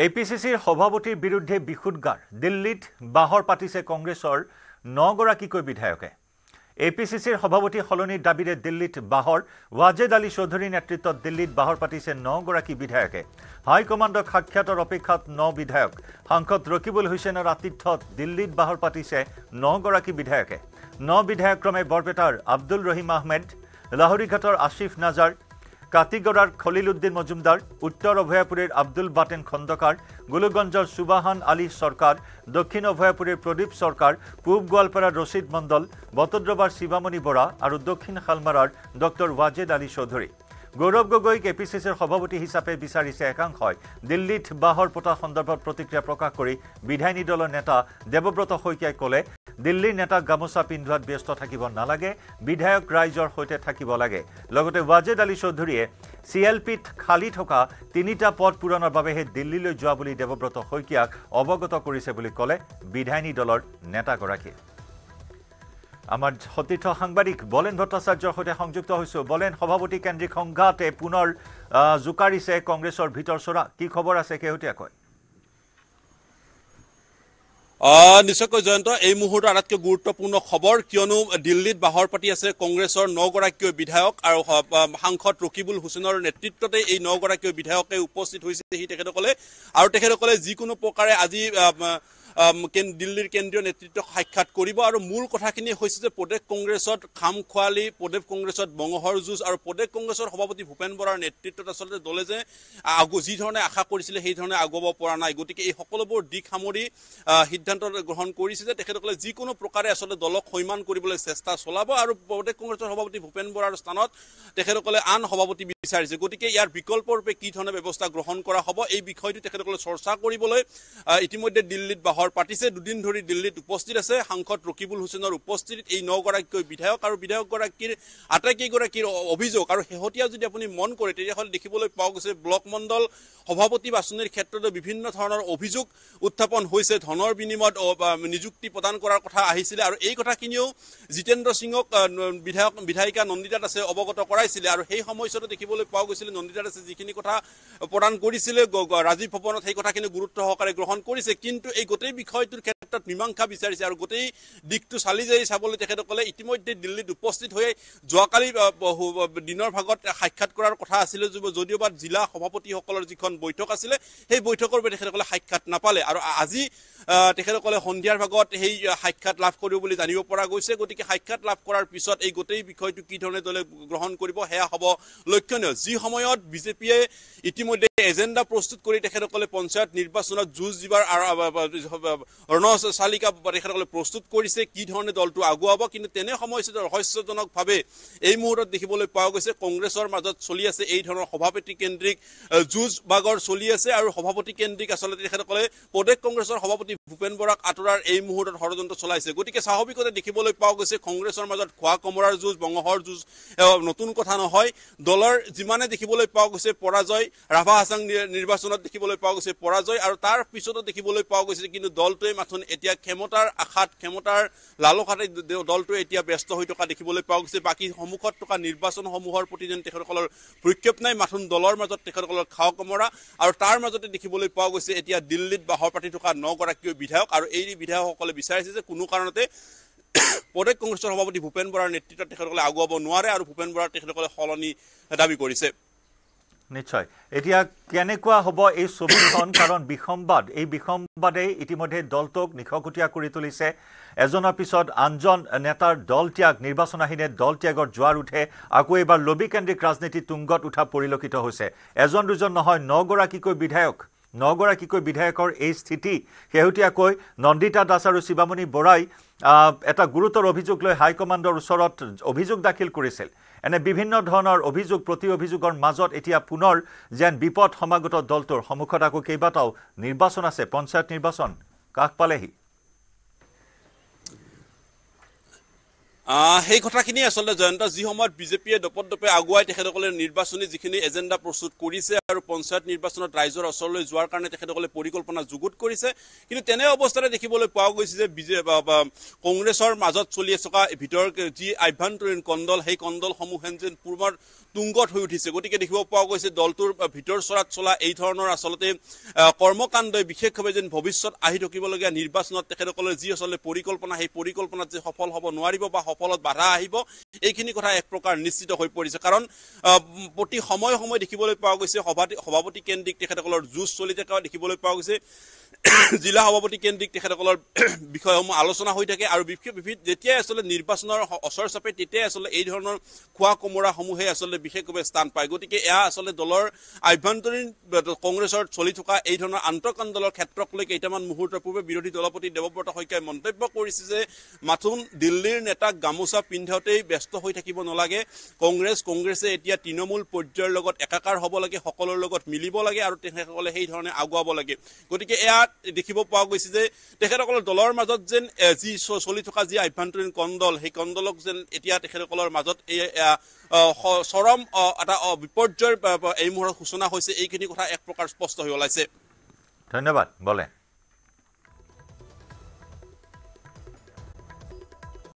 APCCৰ সভাপতিৰ বিৰুদ্ধে বিশুদ্ধাৰ দিল্লীত বাহৰ পাতিছে কংগ্ৰেছৰ 9 গৰাকীকৈ বিধায়কে APCCৰ সভাপতি সলনিৰ দাবীৰে দিল্লীত বাহৰ ৱাজেদ আলী চৌধুৰীৰ নেতৃত্বত দিল্লীত বাহৰ পাতিছে 9 গৰাকী বিধায়কে হাই কমাণ্ডক সাক্ষাতৰ অপেক্ষাত 9 বিধায়ক সাংসদ ৰকিবুল হুছেইনৰ আতিথ্যত দিল্লীত বাহৰ পাতিছে 9 গৰাকী বিধায়কে 9 বিধায়ক ক্ৰমে বৰপেটাৰ আব্দুল ৰহিম আহমেদ লাহৰীঘাটৰ আশিফ নাজাৰ কাটিগড়াৰ খলিলউদ্দিন মজুমদাৰ উত্তৰ অভয়াপুৰীৰ আব্দুল বাটেন খন্দকাৰ গোলগঞ্জৰ সুবাহান আলী সৰকাৰ দক্ষিণ অভয়াপুৰীৰ প্ৰদীপ সৰকাৰ পূব গোৱালপাৰাৰ ৰশিদ মণ্ডল বটদ্ৰবাৰ শিৱামণি বৰা আৰু দক্ষিণ খালমাৰাৰ ডক্টৰ ৱাজেদ আলী চৌধুৰী গৌৰৱ গগৈক APCCৰ সভাপতি হিচাপে বিচাৰিছে একাংশই দিল্লীত বাহৰ পতা সন্দৰ্ভত প্ৰতিক্ৰিয়া প্ৰকাশ কৰি বিধায়িনী দলৰ নেতা দেৱব্ৰত শইকীয়াই ক'লে দিল্লীৰ নেতাক গামোচা পিন্ধোৱাত ব্যস্ত থাকিব নালাগে বিধায়ক ৰাইজৰ সৈতে থাকিব লাগে লগতে ৱাজেদ আলী চৌধুৰীয়ে CLPত খালি থকা 3টা পদ পূৰণৰ বাবেহে দিল্লীলৈ যোৱা বুলি দেৱব্ৰত শইকীয়াক অৱগত কৰিছে বুলি ক'লে বিধায়িনী দলৰ নেতাগৰাকীয়ে আমাৰ সতীৰ্থ সাংবাদিক বলেন ভট্টাচাৰ্যৰ সৈতে সংযুক্ত হৈছো বলেন সভাপতি কেন্দ্ৰিক সংঘাতে পুনৰ জুকাৰিছে কংগ্ৰেছৰ ভিতৰ চৰা কি খবৰ আছে কেহতীয়াকৈ নিশ্চয়কৈ জয়ন্ত এই মুহূৰ্তৰ আটাইতকৈ গুৰুত্বপূৰ্ণ খবৰ কিয়নো দিল্লীত বাহৰ পাতি আছে কংগ্ৰেছৰ 9 গৰাকী বিধায়ক আৰু সাংসদ ৰকিবুল হুছেইনৰ নেতৃত্বতে এই 9 গৰাকী বিধায়কে উপস্থিত হৈছে তেখেতসকলে যিকোনো প্ৰকাৰে আজি দিল্লীৰ কেন্দ্ৰীয় নেতৃত্বক সাক্ষাৎ কৰিব আৰু মূল কথাখিনি হৈছে যে প্ৰদেশ কংগ্ৰেছত খাম খোৱালি প্ৰদেশ কংগ্ৰেছত বঙহৰ যুঁজ আৰু প্ৰদেশ কংগ্ৰেছৰ সভাপতি ভূপেন বৰাৰ নেতৃত্বত আচলতে দলে যে যি ধৰণে আশা কৰিছিলে সেই ধৰণে আগুৱাব পৰা নাই গতিকে এই সকলোবোৰ দিশ সামৰি সিদ্ধান্ত গ্ৰহণ কৰিছে যে তেখেতসকলে যিকোনো প্ৰকাৰে আচলতে দলক সৈমান কৰিবলৈ চেষ্টা চলাব আৰু প্ৰদেশ কংগ্ৰেছৰ সভাপতি ভূপেন বৰাৰ স্থানত তেখেতসকলে আন সভাপতি বিচাৰিছে গতিকে ইয়াৰ বিকল্পৰূপে কি ধৰণে ব্যৱস্থা গ্ৰহণ কৰা হ'ব এই বিষয়টো তেখেতসকলে চৰ্চা কৰিবলৈ ইতিমধ্যে দিল্লীত বাহৰ পাতিছে দুদিন ধৰি দিল্লীত উপস্থিত আছে সাংসদ ৰকিবুল হুছেইনৰ উপস্থিতিত এই 9 গৰাকী বিধায়ক আৰু বিধায়কগৰাকীৰ আটাইকেইগৰাকীৰ অভিযোগ আৰু শেহতীয়া যদি আপুনি মন কৰে তেতিয়াহ'লে দেখিবলৈ পোৱা গৈছে ব্লক মণ্ডল সভাপতি বাছনিৰ ক্ষেত্ৰত বিভিন্ন ধৰণৰ অভিযোগ উত্থাপন হৈছে ধনৰ বিনিময়ত নিযুক্তি প্ৰদান কৰাৰ কথা আহিছিলে আৰু এই কথাখিনিও জিতেন্দ্ৰ সিঙক বিধায়িকা নন্দিতা দাসে অৱগত কৰাইছিলে আৰু সেই সময়ছোৱাত দেখিবলৈ পোৱা গৈছিল নন্দিতা দাসে যিখিনি কথা প্ৰদান কৰিছিলে ৰাজীৱ ভৱনত সেই কথাখিনি গুৰুত্ব সহকাৰে গ্ৰহণ কৰিছে কিন্তু এই গোটেই বিষয়টোৰ ক্ষেত্ৰত মীমাংসা বিচাৰিছে আৰু গোটেই দিকটো চালি জাৰি চাবলৈ তেখেতসকলে ইতিমধ্যে দিল্লীত উপস্থিত হৈ যোৱাকালি দিনৰ ভাগত সাক্ষাৎ কৰাৰ কথা আছিলে যদিওবা জিলা সভাপতিসকলৰ যিখন বৈঠক আছিলে সেই বৈঠকৰ বাবে তেখেতসকলে সাক্ষাৎ নাপালে আৰু আজি তেখেতসকলে সন্ধিয়াৰ ভাগত সেই সাক্ষাৎ লাভ কৰিব বুলি জানিব পৰা গৈছে গতিকে সাক্ষাৎ লাভ কৰাৰ পিছত এই গোটেই বিষয়টো কি ধৰণে দলে গ্ৰহণ কৰিব সেয়া হ'ব লক্ষণীয় যি সময়ত বিজেপিয়ে ইতিমধ্যে এজেণ্ডা প্ৰস্তুত কৰি তেখেতসকলে পঞ্চায়ত নিৰ্বাচনত যুঁজ দিবাৰ ৰণচালিকা তেখেতসকলে প্ৰস্তুত কৰিছে কি ধৰণে দলটো আগুৱাব কিন্তু তেনে সময়ছোৱাত ৰহস্যজনকভাৱে এই মুহূৰ্তত দেখিবলৈ পোৱা গৈছে কংগ্ৰেছৰ মাজত চলি আছে এই ধৰণৰ সভাপতি কেন্দ্ৰিক যুঁজ বাগৰ চলি আছে আৰু সভাপতি কেন্দ্ৰিক আচলতে তেখেতসকলে প্ৰদেশ কংগ্ৰেছৰ সভাপতি ভূপেন বৰাক আঁতৰাৰ এই মুহূৰ্তত ষড়যন্ত্ৰ চলাইছে গতিকে স্বাভাৱিকতে দেখিবলৈ পোৱা গৈছে কংগ্ৰেছৰ মাজত খোৱা কমৰাৰ যুঁজ বঙহৰ যুঁজ নতুন কথা নহয় দলৰ যিমানে দেখিবলৈ পোৱা গৈছে পৰাজয় ৰাভা হাছাং নিৰ্বাচনত দেখিবলৈ পোৱা গৈছে পৰাজয় আৰু তাৰ পিছতো দেখিবলৈ পোৱা গৈছে কিন্তু দলটোৱে মাথোন এতিয়া ক্ষমতাৰ আশাত ক্ষমতাৰ লালসাতে দলটোৱে এতিয়া ব্যস্ত হৈ থকা দেখিবলৈ পোৱা গৈছে বাকী সন্মুখত থকা নিৰ্বাচনসমূহৰ প্ৰতি যেন তেখেতসকলৰ ভ্ৰক্ষেপ নাই মাথোন দলৰ মাজত তেখেতসকলৰ খাও কমৰা আৰু তাৰ মাজতে দেখিবলৈ পোৱা গৈছে এতিয়া দিল্লীত বাহৰ পাতি থকা 9 গৰাকী বিধায়ক আৰু এই বিধায়কসকলে বিচাৰিছে যে কোনো কাৰণতে প্ৰদেশ কংগ্ৰেছৰ সভাপতি ভূপেন বৰাৰ নেতৃত্বত তেখেতসকলে আগুৱাব নোৱাৰে আৰু ভূপেন বৰাৰ তেখেতসকলে সলনি দাবী কৰিছে নিশ্চয় এতিয়া কেনেকুৱা হ'ব এই ছবিখন কাৰণ বিসম্বাদে ইতিমধ্যে দলটোক নিখকুটীয়া কৰি তুলিছে এজনৰ পিছত আনজন নেতাৰ দল ত্যাগ নিৰ্বাচন আহিনে দল ত্যাগৰ জোৱাৰ উঠে আকৌ এবাৰ লবি কেন্দ্ৰিক ৰাজনীতি তুংগত উঠা পৰিলক্ষিত হৈছে এজন দুজন নহয় 9 গৰাকীকৈ বিধায়কৰ এই স্থিতি শেহতীয়াকৈ নন্দিতা দাস আৰু শিৱামণি বৰাই এটা গুৰুতৰ অভিযোগ লৈ হাইকমাণ্ডৰ ওচৰত অভিযোগ দাখিল কৰিছিল এনে বিভিন্ন ধৰণৰ অভিযোগ প্ৰতি অভিযোগৰ মাজত এতিয়া পুনৰ যেন বিপদ সমাগত দলটোৰ সন্মুখত আকৌ কেইবাটাও নিৰ্বাচন আছে পঞ্চায়ত নিৰ্বাচন কাষ পালেহি সেই কথাখিনি আচলতে জয়ন্ত যি সময়ত বিজেপিয়ে দপদপে আগুৱাই তেখেতসকলে নিৰ্বাচনী যিখিনি এজেণ্ডা প্ৰস্তুত কৰিছে আৰু পঞ্চায়ত নিৰ্বাচনত ৰাইজৰ ওচৰলৈ যোৱাৰ কাৰণে তেখেতসকলে পৰিকল্পনা যুগুত কৰিছে কিন্তু তেনে অৱস্থাতে দেখিবলৈ পোৱা গৈছে যে কংগ্ৰেছৰ মাজত চলি থকা ভিতৰ যি আভ্যন্তৰীণ কণ্ডল সেই কণ্ডলসমূহে যেন পূৰ্বৰ তুংগত হৈ উঠিছে গতিকে দেখিব পোৱা গৈছে দলটোৰ ভিতৰ চৰাত চলা এই ধৰণৰ আচলতে কৰ্মকাণ্ডই বিশেষভাৱে যেন ভৱিষ্যত আহি থাকিবলগীয়া নিৰ্বাচনত তেখেতসকলৰ যি আচলতে পৰিকল্পনা সেই পৰিকল্পনাত যে সফল হ'ব নোৱাৰিব বা সফলত বাধা আহিব এইখিনি কথা এক প্ৰকাৰ নিশ্চিত হৈ পৰিছে কাৰণ প্ৰতি সময় সময় দেখিবলৈ পোৱা গৈছে সভাপতি কেন্দ্ৰিক তেখেতসকলৰ যুঁজ চলি থকা দেখিবলৈ পোৱা গৈছে জিলা সভাপতি কেন্দ্ৰিক তেখেতসকলৰ বিষয়সমূহ আলোচনা হৈ থাকে আৰু যেতিয়াই আচলতে নিৰ্বাচনৰ অচৰ চাপে তেতিয়াই আচলতে এই ধৰণৰ খোৱা কোমোৰাসমূহে আচলতে বিশেষভাৱে স্থান পায় গতিকে এয়া আচলতে দলৰ আভ্যন্তৰীণ কংগ্ৰেছৰ চলি থকা এই ধৰণৰ আন্তঃকণ্ডলৰ ক্ষেত্ৰক লৈ কেইটামান মুহূৰ্তৰ পূৰ্বে বিৰোধী দলপতি দেৱব্ৰত শইকীয়াই মন্তব্য কৰিছে যে মাথোন দিল্লীৰ নেতাক গামোচা পিন্ধাওঁতেই ব্যস্ত হৈ থাকিব নালাগে কংগ্ৰেছে এতিয়া তৃণমূল পৰ্যায়ৰ লগত একাকাৰ হ'ব লাগে সকলোৰ লগত মিলিব লাগে আৰু তেখেতসকলে সেই ধৰণে আগুৱাব লাগে গতিকে এয়া দেখিব পোৱা গৈছে যে তেখেতসকলৰ দলৰ মাজত যেন যি চলি থকা যি আভ্যন্তৰীণ কণ্ডল সেই কণ্ডলক যেন এতিয়া তেখেতসকলৰ মাজত চৰম এটা বিপৰ্যয়ৰ এই মুহূৰ্তত সূচনা হৈছে এইখিনি কথা এক প্ৰকাৰ স্পষ্ট হৈ ওলাইছে ধন্যবাদ বলে